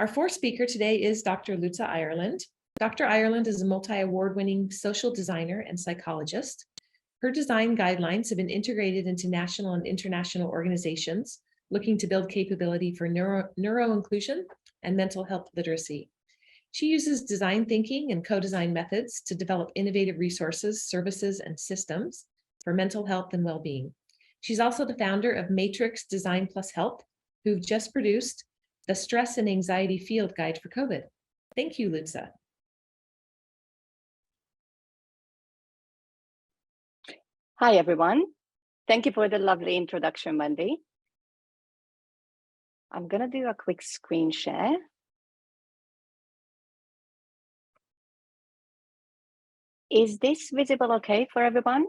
Our fourth speaker today is Dr. Lutza Ireland. Dr. Ireland is a multi-award-winning social designer and psychologist. Her design guidelines have been integrated into national and international organizations looking to build capability for neuroinclusion and mental health literacy. She uses design thinking and co-design methods to develop innovative resources, services, and systems for mental health and well-being. She's also the founder of Matrix Design+Health, who've just produced the Stress and Anxiety Field Guide for COVID. Thank you, Lutza. Hi, everyone. Thank you for the lovely introduction, Wendy. I'm going to do a quick screen share. Is this visible okay for everyone?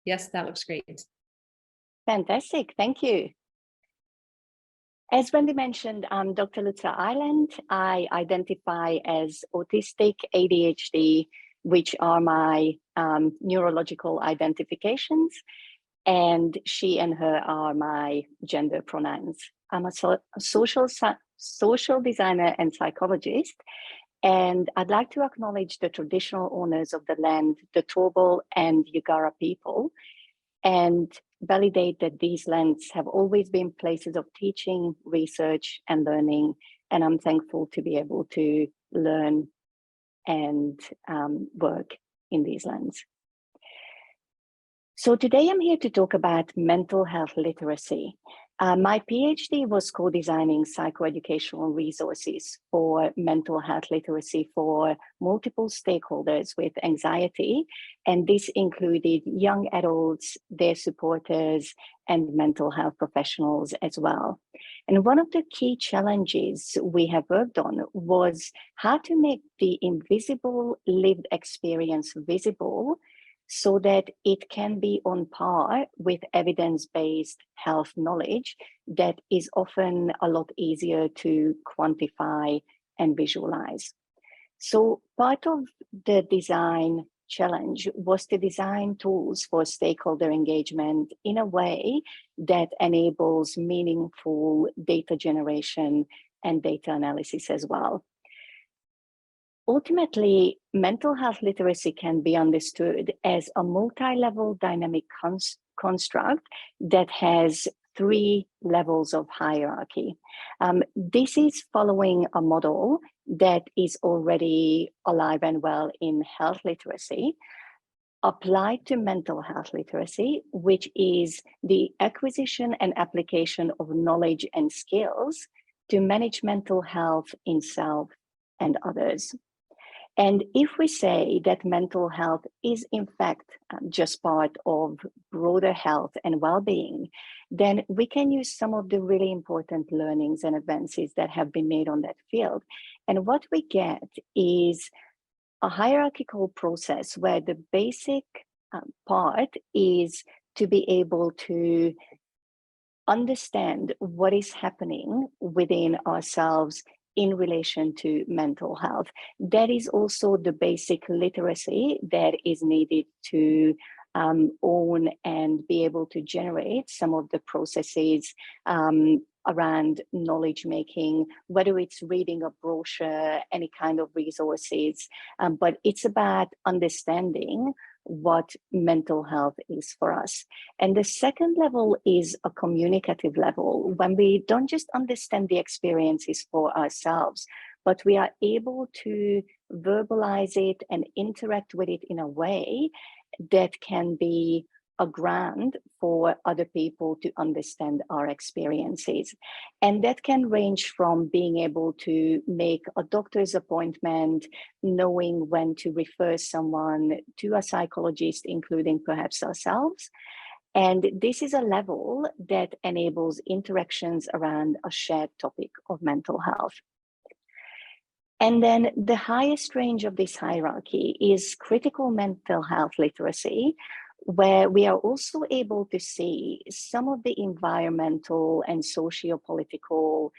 Yes, that looks great. Fantastic. Thank you. As Wendy mentioned, I'm Dr. Lutza Ireland. I identify as autistic, ADHD, which are my neurological identifications, and she and her are my gender pronouns. I'm a social designer and psychologist, and I'd like to acknowledge the traditional owners of the land, the Turrbal and Yagara people, and validate that these lands have always been places of teaching, research, and learning. And I'm thankful to be able to learn and work in these lands. So today I'm here to talk about mental health literacy. My PhD was co-designing psychoeducational resources for mental health literacy for multiple stakeholders with anxiety, and this included young adults, their supporters, and mental health professionals as well. And one of the key challenges we have worked on was how to make the invisible lived experience visible so that it can be on par with evidence-based health knowledge that is often a lot easier to quantify and visualize. So part of the design challenge was to design tools for stakeholder engagement in a way that enables meaningful data generation and data analysis as well. Ultimately, mental health literacy can be understood as a multi-level dynamic construct that has 3 levels of hierarchy. This is following a model that is already alive and well in health literacy, applied to mental health literacy, which is the acquisition and application of knowledge and skills to manage mental health in self and others. And if we say that mental health is in fact just part of broader health and well-being, then we can use some of the really important learnings and advances that have been made on that field. And what we get is a hierarchical process where the basic part is to be able to understand what is happening within ourselves in relation to mental health. That is also the basic literacy that is needed to own and be able to generate some of the processes around knowledge making, whether it's reading a brochure, any kind of resources, but it's about understanding what mental health is for us. And the second level is a communicative level, when we don't just understand the experiences for ourselves, but we are able to verbalize it and interact with it in a way that can be a ground for other people to understand our experiences. And that can range from being able to make a doctor's appointment, knowing when to refer someone to a psychologist, including perhaps ourselves. And this is a level that enables interactions around a shared topic of mental health. And then the highest range of this hierarchy is critical mental health literacy, where we are also able to see some of the environmental and socio-political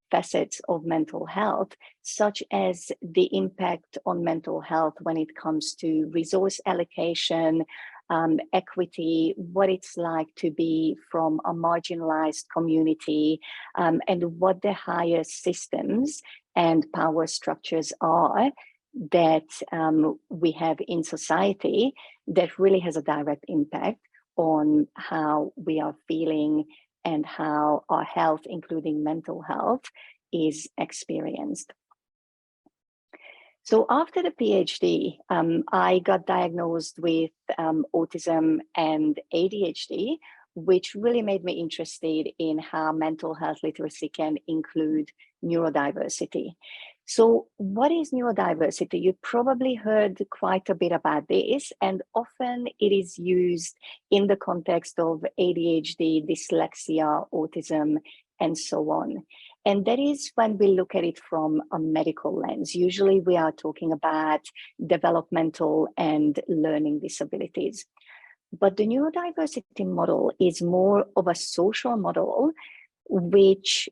facets of mental health, such as the impact on mental health when it comes to resource allocation, equity, what it's like to be from a marginalized community, and what the higher systems and power structures are that we have in society that really has a direct impact on how we are feeling and how our health, including mental health, is experienced. So after the PhD, I got diagnosed with autism and ADHD, which really made me interested in how mental health literacy can include neurodiversity. So what is neurodiversity? You probably heard quite a bit about this, and often it is used in the context of ADHD, dyslexia, autism, and so on. And that is when we look at it from a medical lens. Usually we are talking about developmental and learning disabilities. But the neurodiversity model is more of a social model, which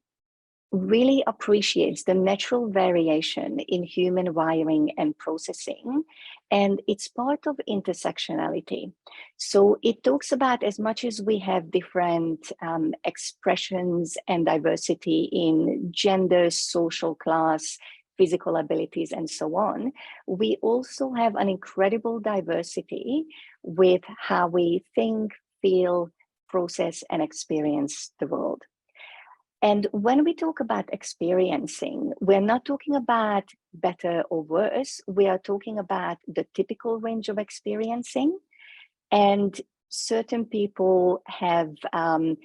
really appreciates the natural variation in human wiring and processing, and it's part of intersectionality. So it talks about, as much as we have different expressions and diversity in gender, social class, physical abilities, and so on, we also have an incredible diversity with how we think, feel, process, and experience the world. And when we talk about experiencing, we're not talking about better or worse. We are talking about the typical range of experiencing. And certain people have an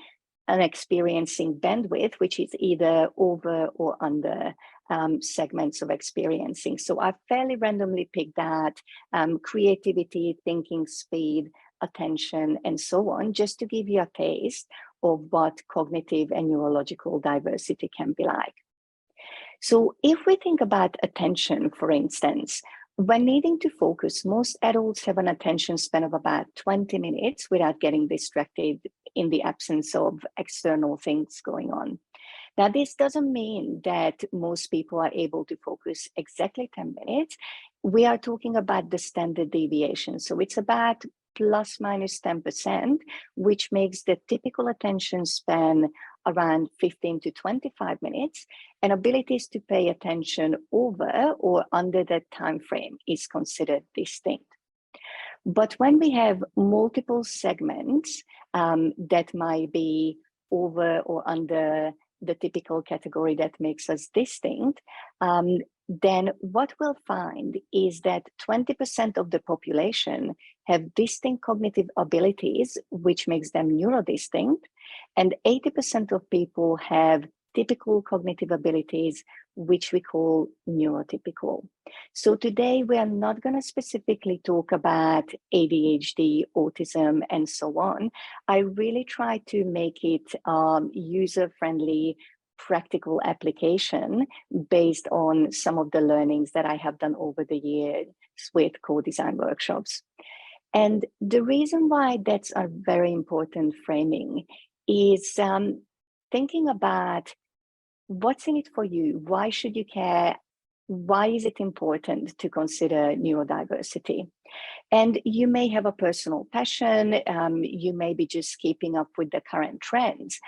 experiencing bandwidth, which is either over or under segments of experiencing. So I fairly randomly picked that creativity, thinking speed, attention, and so on, just to give you a taste of what cognitive and neurological diversity can be like. So if we think about attention, for instance, when needing to focus, most adults have an attention span of about 20 minutes without getting distracted in the absence of external things going on. Now, this doesn't mean that most people are able to focus exactly 10 minutes. We are talking about the standard deviation. So it's about plus minus 10%, which makes the typical attention span around 15 to 25 minutes, and abilities to pay attention over or under that time frame is considered distinct. But when we have multiple segments that might be over or under the typical category that makes us distinct, then what we'll find is that 20% of the population have distinct cognitive abilities, which makes them neurodistinct, and 80% of people have typical cognitive abilities, which we call neurotypical. So today we are not going to specifically talk about ADHD, autism, and so on. I really try to make it user-friendly, practical application based on some of the learnings that I have done over the years with co-design workshops. And the reason why that's a very important framing is thinking about what's in it for you. Why should you care? Why is it important to consider neurodiversity? And you may have a personal passion. You may be just keeping up with the current trends.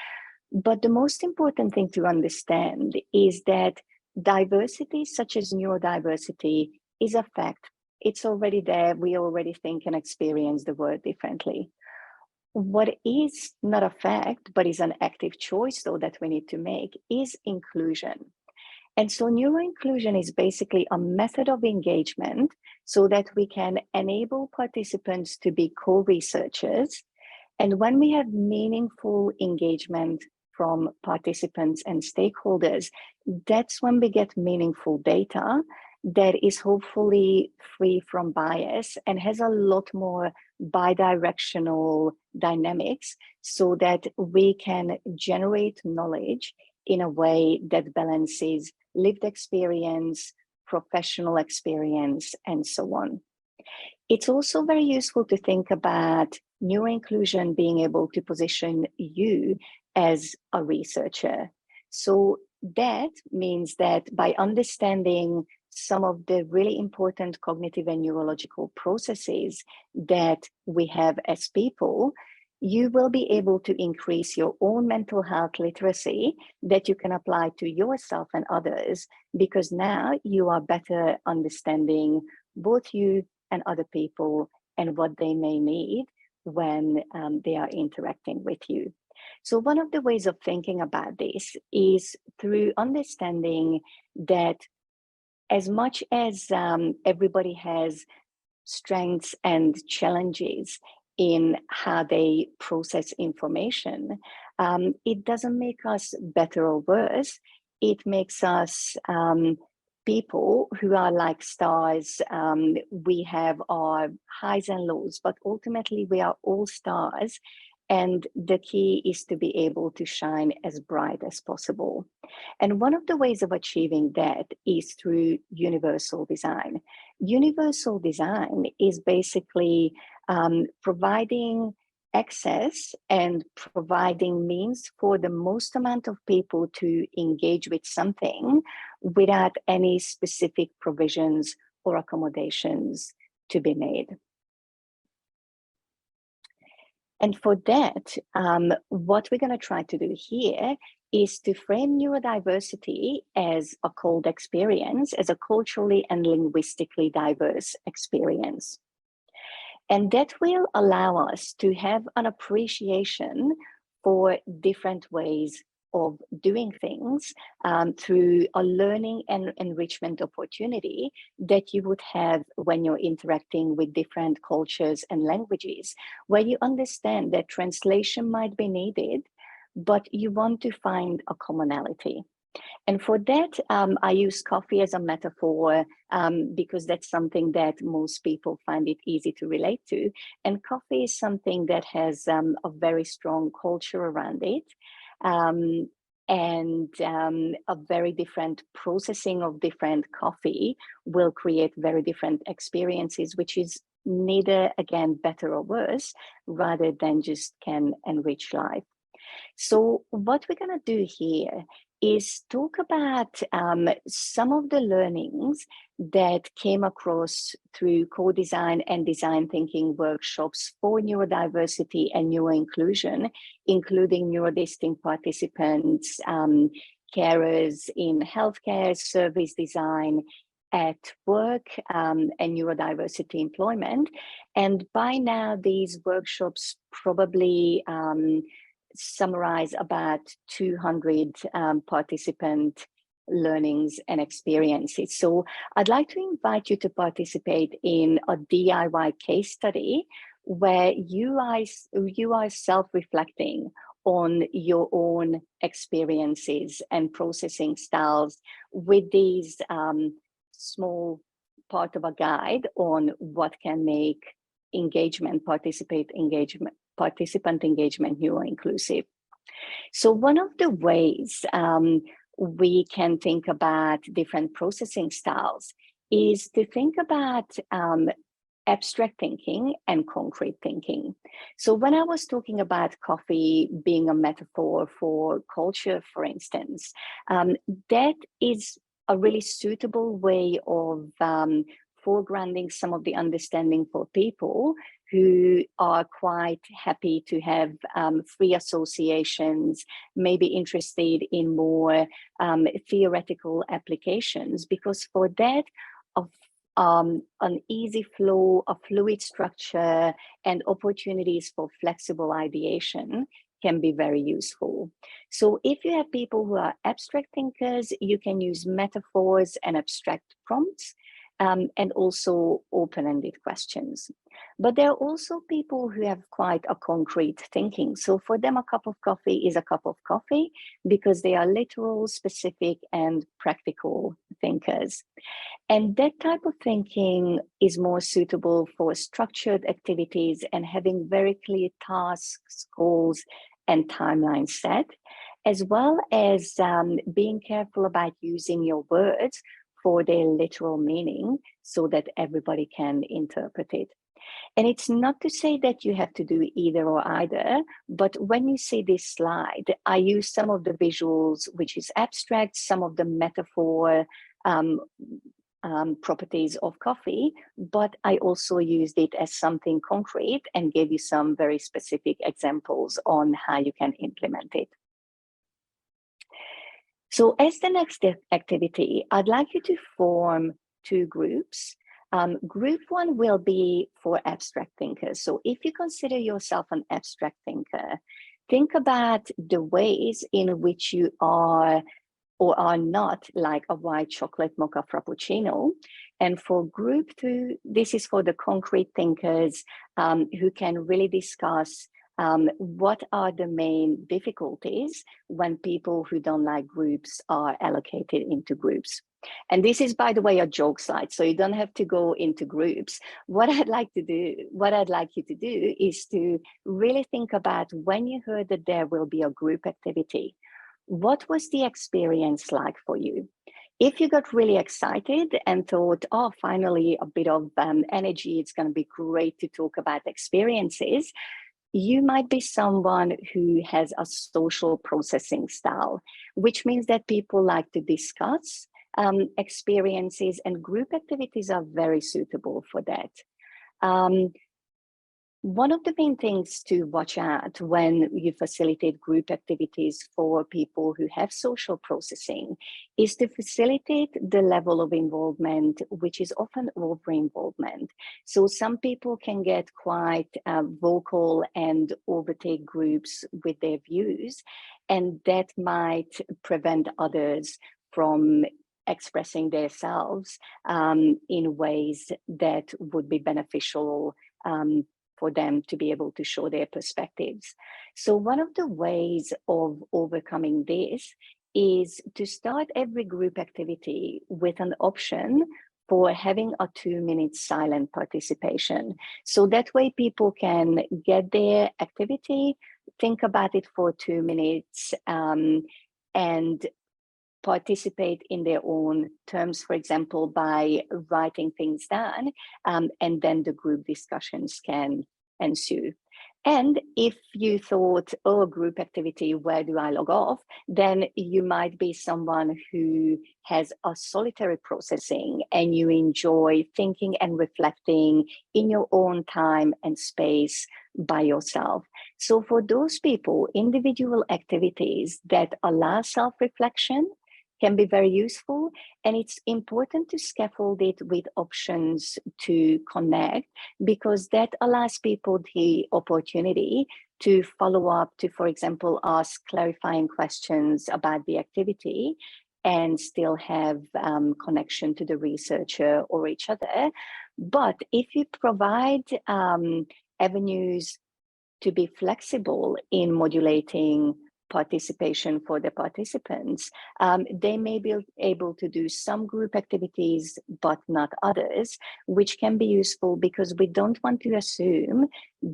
But the most important thing to understand is that diversity, such as neurodiversity, is a fact. It's already there. We already think and experience the world differently. What is not a fact, but is an active choice, though, that we need to make, is inclusion. And so neuroinclusion is basically a method of engagement so that we can enable participants to be co-researchers. And when we have meaningful engagement from participants and stakeholders, that's when we get meaningful data that is hopefully free from bias and has a lot more bidirectional dynamics so that we can generate knowledge in a way that balances lived experience, professional experience, and so on. It's also very useful to think about neuroinclusion being able to position you as a researcher. So that means that by understanding some of the really important cognitive and neurological processes that we have as people, you will be able to increase your own mental health literacy that you can apply to yourself and others, because now you are better understanding both you and other people and what they may need when they are interacting with you. So one of the ways of thinking about this is through understanding that as much as everybody has strengths and challenges in how they process information, it doesn't make us better or worse. It makes us people who are like stars. We have our highs and lows, but ultimately we are all stars. And the key is to be able to shine as bright as possible. And one of the ways of achieving that is through universal design. Universal design is basically providing access and providing means for the most amount of people to engage with something without any specific provisions or accommodations to be made. And for that, what we're going to try to do here is to frame neurodiversity as a cold experience, as a culturally and linguistically diverse experience. And that will allow us to have an appreciation for different ways of doing things through a learning and enrichment opportunity that you would have when you're interacting with different cultures and languages, where you understand that translation might be needed, but you want to find a commonality. And for that, I use coffee as a metaphor because that's something that most people find it easy to relate to. And coffee is something that has a very strong culture around it. And a very different processing of different coffee will create very different experiences, which is neither, again, better or worse, rather than just can enrich life. So what we're going to do here is talk about some of the learnings that came across through co-design and design thinking workshops for neurodiversity and neuroinclusion, including neurodistinct participants, carers in healthcare, service design, at work, and neurodiversity employment. And by now, these workshops probably summarize about 200 participant learnings and experiences. So I'd like to invite you to participate in a DIY case study where you are self-reflecting on your own experiences and processing styles with these small part of a guide on what can make participant engagement neuro-inclusive. So one of the ways we can think about different processing styles is to think about abstract thinking and concrete thinking. So when I was talking about coffee being a metaphor for culture, for instance, that is a really suitable way of foregrounding some of the understanding for people who are quite happy to have free associations, maybe interested in more theoretical applications, because for that, an easy flow, a fluid structure, and opportunities for flexible ideation can be very useful. So if you have people who are abstract thinkers, you can use metaphors and abstract prompts, and also open-ended questions. But there are also people who have quite a concrete thinking. So for them, a cup of coffee is a cup of coffee because they are literal, specific, and practical thinkers. And that type of thinking is more suitable for structured activities and having very clear tasks, goals, and timelines set, as well as being careful about using your words for their literal meaning so that everybody can interpret it. And it's not to say that you have to do either or either, but when you see this slide, I use some of the visuals, which is abstract, some of the metaphor properties of coffee, but I also used it as something concrete and gave you some very specific examples on how you can implement it. So as the next activity, I'd like you to form 2 groups. Group 1 will be for abstract thinkers. So if you consider yourself an abstract thinker, think about the ways in which you are or are not like a white chocolate mocha frappuccino. And for group 2, this is for the concrete thinkers who can really discuss what are the main difficulties when people who don't like groups are allocated into groups. And this is, by the way, a joke slide, so you don't have to go into groups. What I'd like you to do is to really think about when you heard that there will be a group activity. What was the experience like for you? If you got really excited and thought, oh, finally a bit of energy, it's going to be great to talk about experiences, you might be someone who has a social processing style, which means that people like to discuss experiences, and group activities are very suitable for that. One of the main things to watch out when you facilitate group activities for people who have social processing is to facilitate the level of involvement, which is often over-involvement. So some people can get quite vocal and overtake groups with their views, and that might prevent others from expressing themselves in ways that would be beneficial for them to be able to show their perspectives. So one of the ways of overcoming this is to start every group activity with an option for having a 2-minute silent participation. So that way people can get their activity, think about it for 2 minutes, and participate in their own terms, for example, by writing things down, and then the group discussions can ensue. And if you thought, oh, group activity, where do I log off? Then you might be someone who has a solitary processing and you enjoy thinking and reflecting in your own time and space by yourself. So for those people, individual activities that allow self-reflection can be very useful, and it's important to scaffold it with options to connect, because that allows people the opportunity to follow up, to, for example, ask clarifying questions about the activity and still have connection to the researcher or each other. But if you provide avenues to be flexible in modulating participation for the participants, they may be able to do some group activities, but not others, which can be useful because we don't want to assume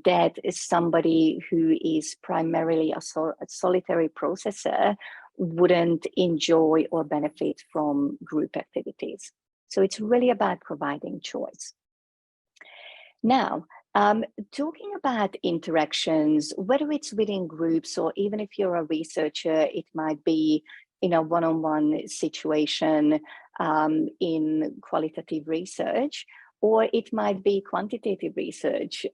that somebody who is primarily a solitary processor wouldn't enjoy or benefit from group activities. So it's really about providing choice. Now, talking about interactions, whether it's within groups or even if you're a researcher, it might be in a one-on-one situation in qualitative research, or it might be quantitative research,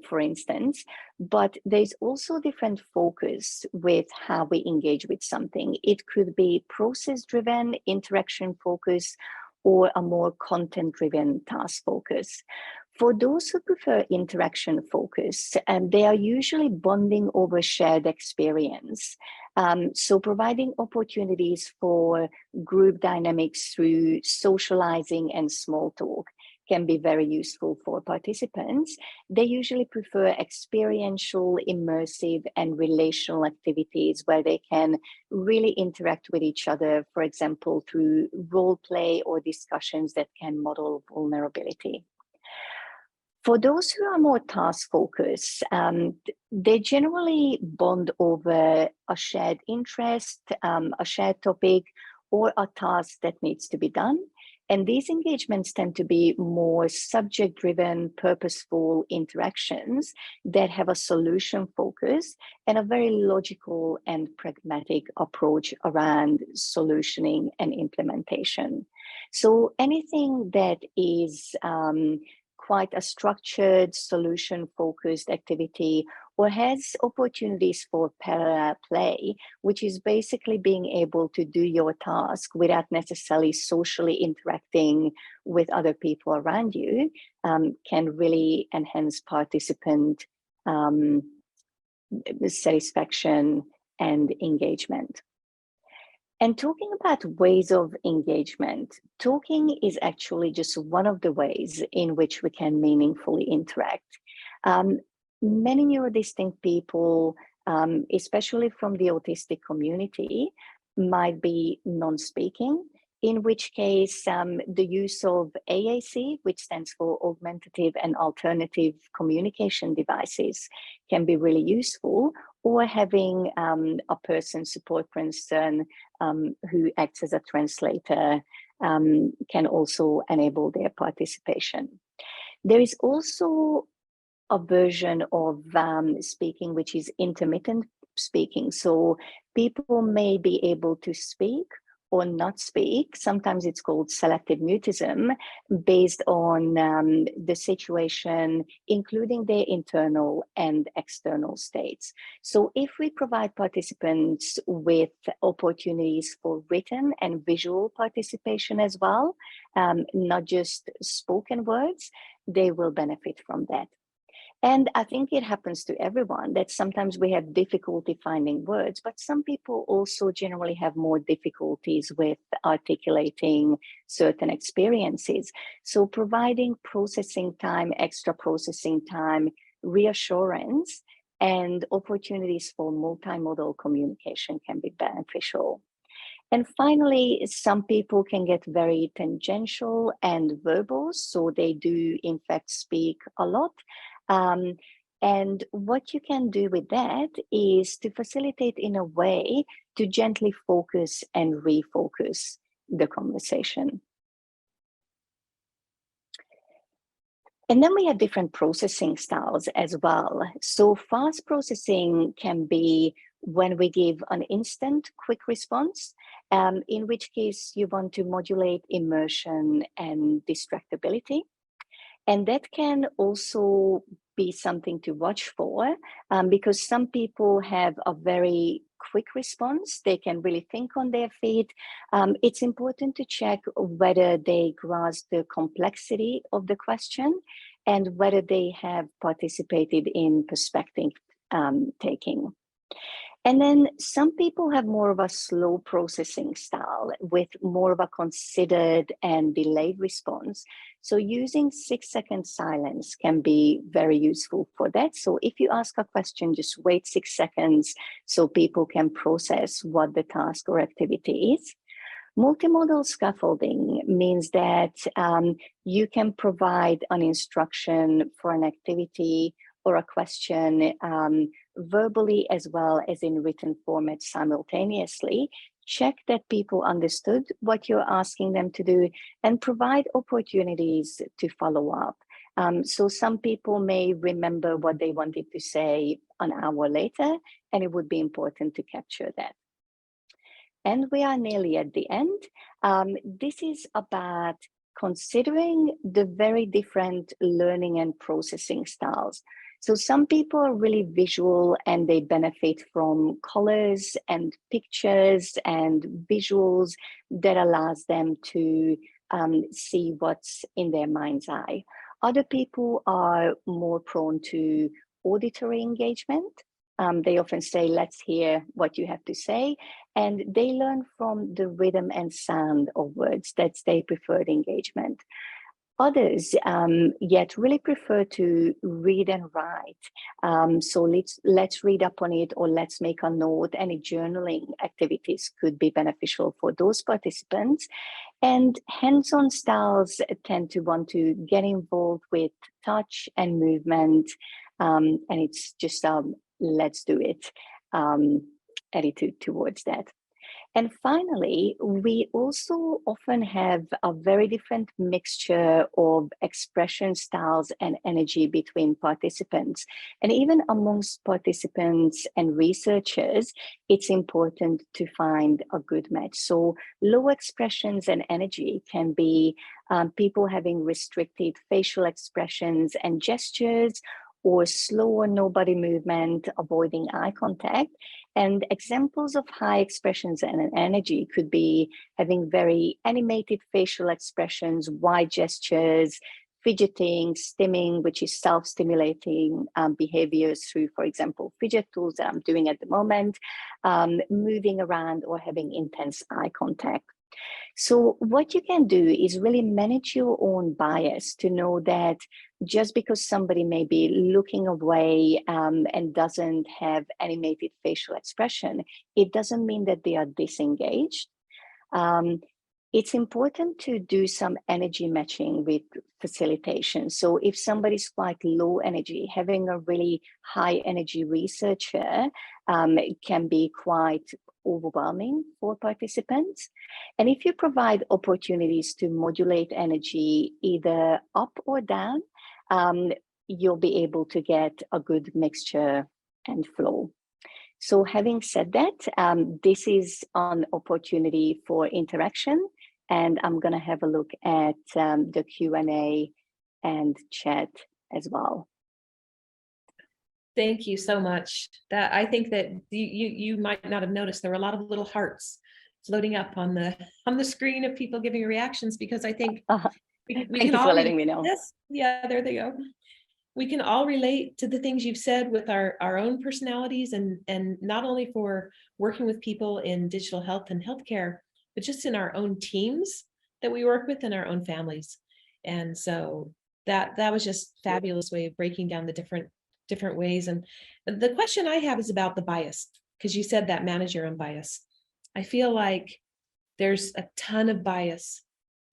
for instance, but there's also different focus with how we engage with something. It could be process-driven, interaction focus, or a more content-driven task focus. For those who prefer interaction focus, they are usually bonding over shared experience. So providing opportunities for group dynamics through socializing and small talk can be very useful for participants. They usually prefer experiential, immersive, and relational activities where they can really interact with each other, for example, through role play or discussions that can model vulnerability. For those who are more task focused, they generally bond over a shared interest, a shared topic, or a task that needs to be done. And these engagements tend to be more subject-driven, purposeful interactions that have a solution focus and a very logical and pragmatic approach around solutioning and implementation. So anything that is quite a structured, solution-focused activity or has opportunities for parallel play, which is basically being able to do your task without necessarily socially interacting with other people around you, can really enhance participant satisfaction and engagement. And talking about ways of engagement, talking is actually just one of the ways in which we can meaningfully interact. Many neurodistinct people, especially from the autistic community, might be non-speaking, in which case the use of AAC, which stands for Augmentative and Alternative Communication Devices, can be really useful, or having a person, support person, who acts as a translator, can also enable their participation. There is also a version of speaking which is intermittent speaking. So people may be able to speak or not speak. Sometimes it's called selective mutism, based on the situation, including their internal and external states. So if we provide participants with opportunities for written and visual participation as well, not just spoken words, they will benefit from that. And I think it happens to everyone that sometimes we have difficulty finding words, but some people also generally have more difficulties with articulating certain experiences. So providing processing time, extra processing time, reassurance, and opportunities for multimodal communication can be beneficial. And finally, some people can get very tangential and verbal, so they do in fact speak a lot. And what you can do with that is to facilitate in a way to gently focus and refocus the conversation. And then we have different processing styles as well. So fast processing can be when we give an instant quick response, in which case you want to modulate immersion and distractibility. And that can also be something to watch for, because some people have a very quick response. They can really think on their feet. It's important to check whether they grasp the complexity of the question and whether they have participated in perspective taking. And then some people have more of a slow processing style with more of a considered and delayed response. So using 6-second silence can be very useful for that. So if you ask a question, just wait 6 seconds so people can process what the task or activity is. Multimodal scaffolding means that you can provide an instruction for an activity or a question verbally as well as in written format simultaneously. Check that people understood what you're asking them to do and provide opportunities to follow up. So some people may remember what they wanted to say an hour later, and it would be important to capture that. And we are nearly at the end. This is about considering the very different learning and processing styles. So some people are really visual and they benefit from colors and pictures and visuals that allows them to see what's in their mind's eye. Other people are more prone to auditory engagement. They often say, let's hear what you have to say. And they learn from the rhythm and sound of words. That's their preferred engagement. Others yet really prefer to read and write. So let's read up on it, or let's make a note. Any journaling activities could be beneficial for those participants. And hands-on styles tend to want to get involved with touch and movement. And it's just let's do it attitude towards that. And finally, we also often have a very different mixture of expression styles and energy between participants. And even amongst participants and researchers, it's important to find a good match. So low expressions and energy can be people having restricted facial expressions and gestures, or slow or no body movement, avoiding eye contact. And examples of high expressions and energy could be having very animated facial expressions, wide gestures, fidgeting, stimming, which is self-stimulating behaviors through, for example, fidget tools that I'm doing at the moment, moving around or having intense eye contact. So what you can do is really manage your own bias to know that just because somebody may be looking away and doesn't have animated facial expression, it doesn't mean that they are disengaged. It's important to do some energy matching with facilitation. So if somebody's quite low energy, having a really high energy researcher can be quite overwhelming for participants. And if you provide opportunities to modulate energy either up or down, you'll be able to get a good mixture and flow. So having said that, this is an opportunity for interaction, and I'm going to have a look at the Q&A and chat as well. Thank you so much. That I think that you might not have noticed there were a lot of little hearts floating up on the screen of people giving reactions, because I think we Thank can you all for letting me know. Yes, yeah, there they go. We can all relate to the things you've said with our own personalities, and not only for working with people in digital health and healthcare, but just in our own teams that we work with in our own families. And so that was just a fabulous way of breaking down the different ways. And the question I have is about the bias, because you said that manage your own bias. I feel like there's a ton of bias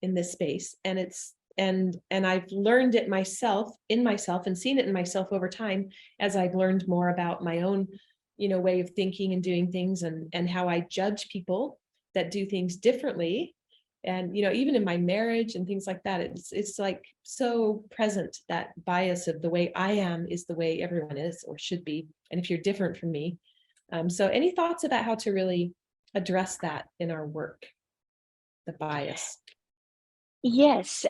in this space, and it's and I've learned it myself and seen it in myself over time as I've learned more about my own, way of thinking and doing things, and how I judge people that do things differently. And even in my marriage and things like that, it's like so present, that bias of the way I am is the way everyone is or should be, and if you're different from me. So any thoughts about how to really address that in our work, the bias? Yes,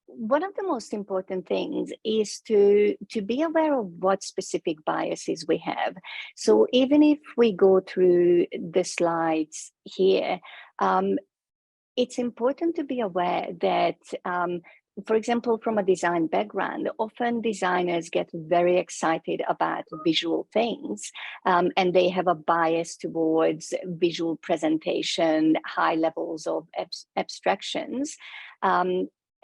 one of the most important things is to be aware of what specific biases we have. So even if we go through the slides here, it's important to be aware that, for example, from a design background, often designers get very excited about visual things, and they have a bias towards visual presentation, high levels of abstractions.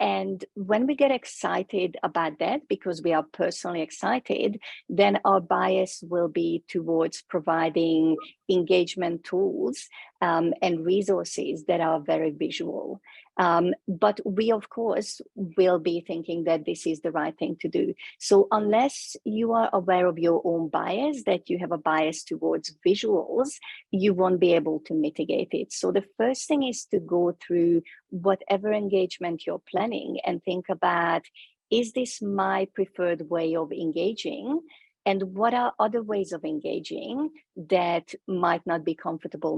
And when we get excited about that, because we are personally excited, then our bias will be towards providing engagement tools and resources that are very visual. But we, of course, will be thinking that this is the right thing to do. So unless you are aware of your own bias, that you have a bias towards visuals, you won't be able to mitigate it. So the first thing is to go through whatever engagement you're planning and think about, is this my preferred way of engaging? And what are other ways of engaging that might not be comfortable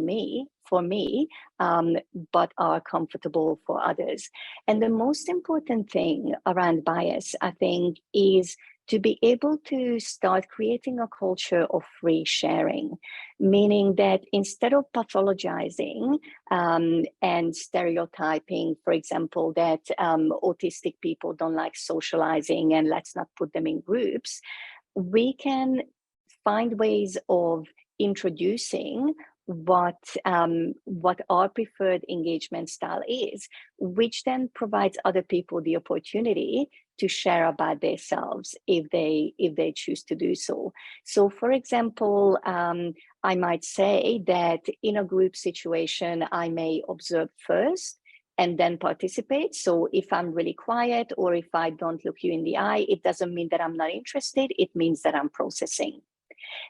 for me, but are comfortable for others? And the most important thing around bias, I think, is to be able to start creating a culture of free sharing, meaning that instead of pathologizing and stereotyping, for example, that autistic people don't like socializing and let's not put them in groups, we can find ways of introducing what our preferred engagement style is, which then provides other people the opportunity to share about themselves if they choose to do so. So, for example, I might say that in a group situation, I may observe first and then participate. So if I'm really quiet or if I don't look you in the eye, it doesn't mean that I'm not interested. It means that I'm processing.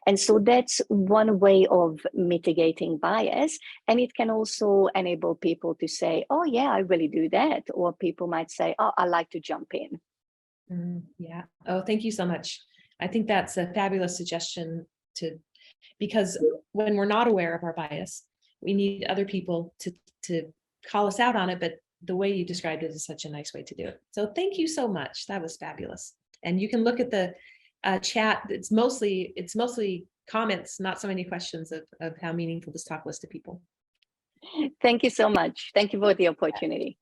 And so that's one way of mitigating bias. And it can also enable people to say, oh, yeah, I really do that. Or people might say, oh, I like to jump in. Yeah. Oh, thank you so much. I think that's a fabulous suggestion because when we're not aware of our bias, we need other people to call us out on it. But the way you described it is such a nice way to do it. So thank you so much. That was fabulous. And you can look at the chat. It's mostly comments, not so many questions of how meaningful this talk was to people. Thank you so much. Thank you for the opportunity.